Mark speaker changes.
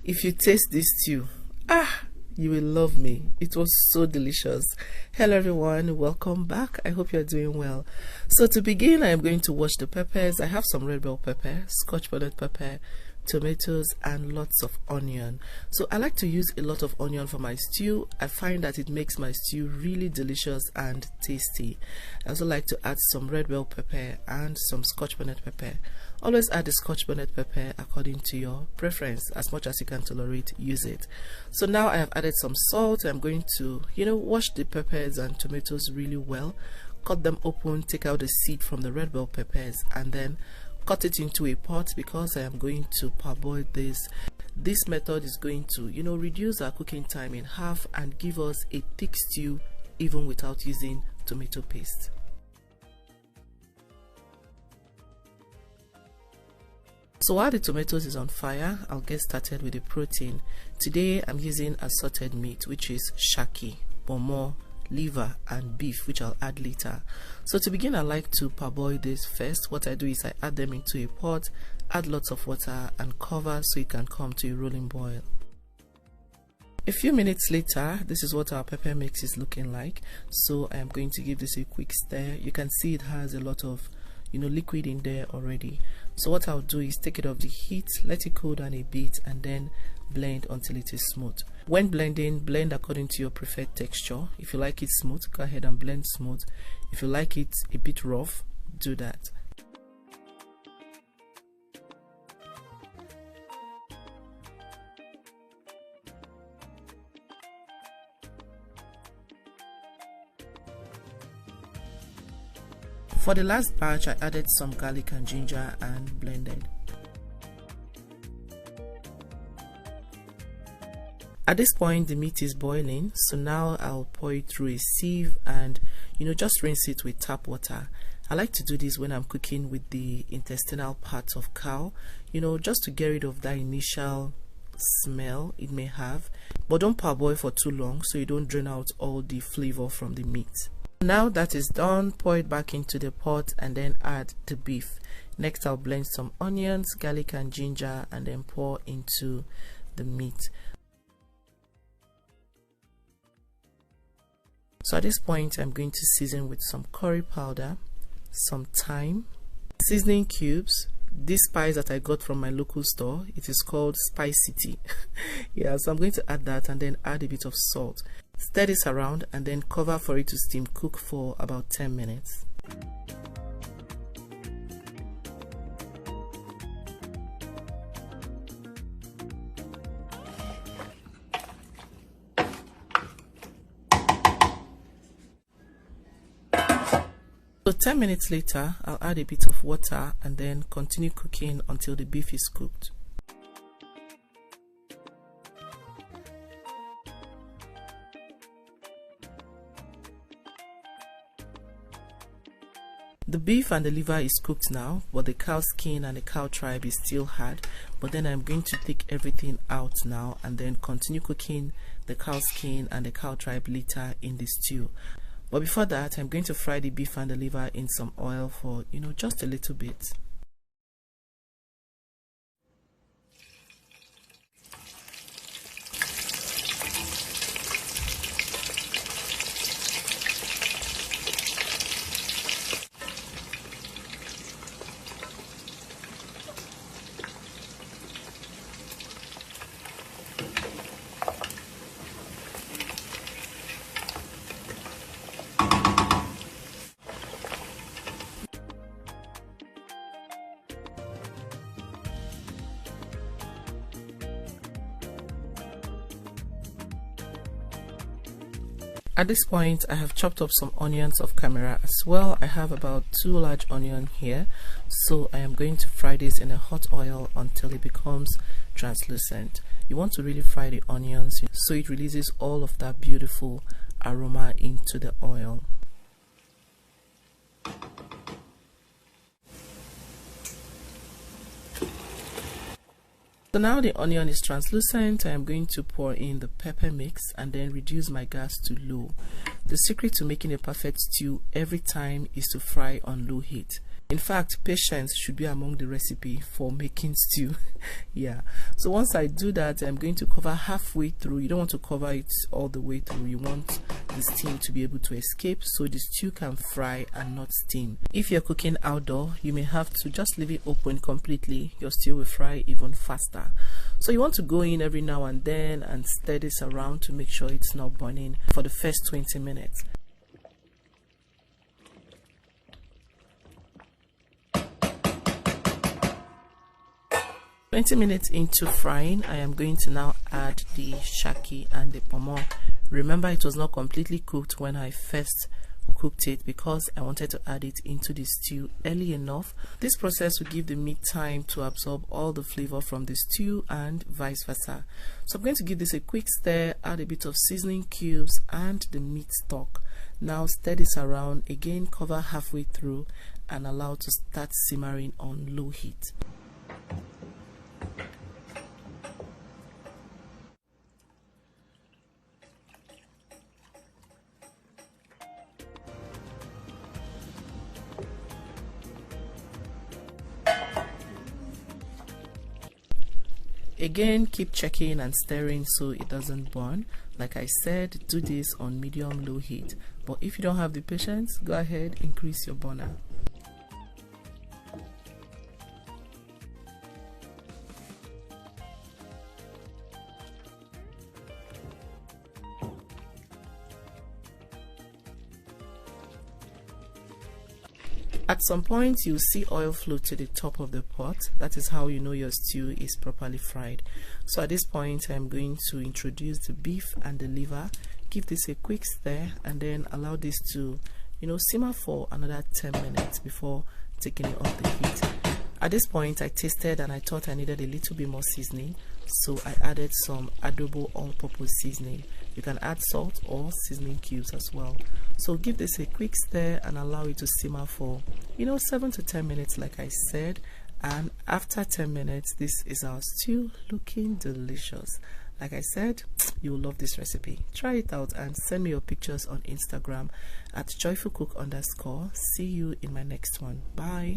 Speaker 1: If you taste this stew, you will love me. It was so delicious. Hello everyone, welcome back. I hope you're doing well. So to begin, I am going to wash the peppers. I have some red bell pepper, scotch bonnet pepper, tomatoes, and lots of onion. So I like to use a lot of onion for my stew. I find that it makes my stew really delicious and tasty. I also like to add some red bell pepper and some scotch bonnet pepper. Always add the scotch bonnet pepper according to your preference. As much as you can tolerate, use it. So now I have added some salt. I'm going to wash the peppers and tomatoes really well, cut them open, take out the seed from the red bell peppers, and then cut it into a pot because I am going to parboil this. This method is going to reduce our cooking time in half and give us a thick stew even without using tomato paste. So while the tomatoes is on fire, I'll get started with the protein. Today I'm using assorted meat, which is shaki, pomo, liver, and beef, which I'll add later. So to begin, I like to parboil this first. What I do is I add them into a pot, add lots of water, and cover so it can come to a rolling boil. A few minutes later, this is what our pepper mix is looking like. So I am going to give this a quick stir. You can see it has a lot of liquid in there already. So what I'll do is take it off the heat, let it cool down a bit, and then blend until it is smooth. When blending, blend according to your preferred texture. If you like it smooth, go ahead and blend smooth. If you like it a bit rough, do that. For the last batch, I added some garlic and ginger and blended. At this point, the meat is boiling, so now I'll pour it through a sieve and just rinse it with tap water. I like to do this when I'm cooking with the intestinal parts of cow, just to get rid of that initial smell it may have. But don't parboil for too long so you don't drain out all the flavor from the meat. Now that is done, pour it back into the pot and then add the beef. Next, I'll blend some onions, garlic, and ginger, and then pour into the meat. So at this point, I'm going to season with some curry powder, some thyme, seasoning cubes. This spice that I got from my local store, it is called Spice City. Yeah, so I'm going to add that and then add a bit of salt. Stir this around and then cover for it to steam cook for about 10 minutes. So 10 minutes later, I'll add a bit of water and then continue cooking until the beef is cooked. The beef and the liver is cooked now, but the cow skin and the cow tripe is still hard. But then I'm going to take everything out now and then continue cooking the cow skin and the cow tripe later in the stew. But before that, I'm going to fry the beef and the liver in some oil for, just a little bit. At this point, I have chopped up some onions off camera as well. I have about 2 large onions here. So I am going to fry this in a hot oil until it becomes translucent. You want to really fry the onions so it releases all of that beautiful aroma into the oil. So now the onion is translucent. I am going to pour in the pepper mix and then reduce my gas to low. The secret to making a perfect stew every time is to fry on low heat. In fact, patience should be among the recipe for making stew. Yeah, so once I do that, I'm going to cover halfway through. You don't want to cover it all the way through. You want the steam to be able to escape so the stew can fry and not steam. If you're cooking outdoor, you may have to just leave it open completely. Your stew will fry even faster. So you want to go in every now and then and stir this around to make sure it's not burning for the first 20 minutes. "20 minutes into frying, I am going to now add the shaki and the pomo. Remember, it was not completely cooked when I first cooked it because I wanted to add it into the stew early enough. This process will give the meat time to absorb all the flavor from the stew and vice versa. So I'm going to give this a quick stir, add a bit of seasoning cubes and the meat stock. Now stir this around again, cover halfway through and allow to start simmering on low heat. Again, keep checking and stirring so it doesn't burn. Like I said, do this on medium-low heat. But if you don't have the patience, go ahead, increase your burner. At some point, you'll see oil float to the top of the pot. That is how you know your stew is properly fried. So at this point, I'm going to introduce the beef and the liver. Give this a quick stir and then allow this to, simmer for another 10 minutes before taking it off the heat. At this point, I tasted and I thought I needed a little bit more seasoning, so I added some adobo all-purpose seasoning. You can add salt or seasoning cubes as well. So give this a quick stir and allow it to simmer for 7 to 10 minutes like I said, and after 10 minutes this is our stew looking delicious. Like I said, you will love this recipe. Try it out and send me your pictures on Instagram at joyfulcook_. See you in my next one. Bye.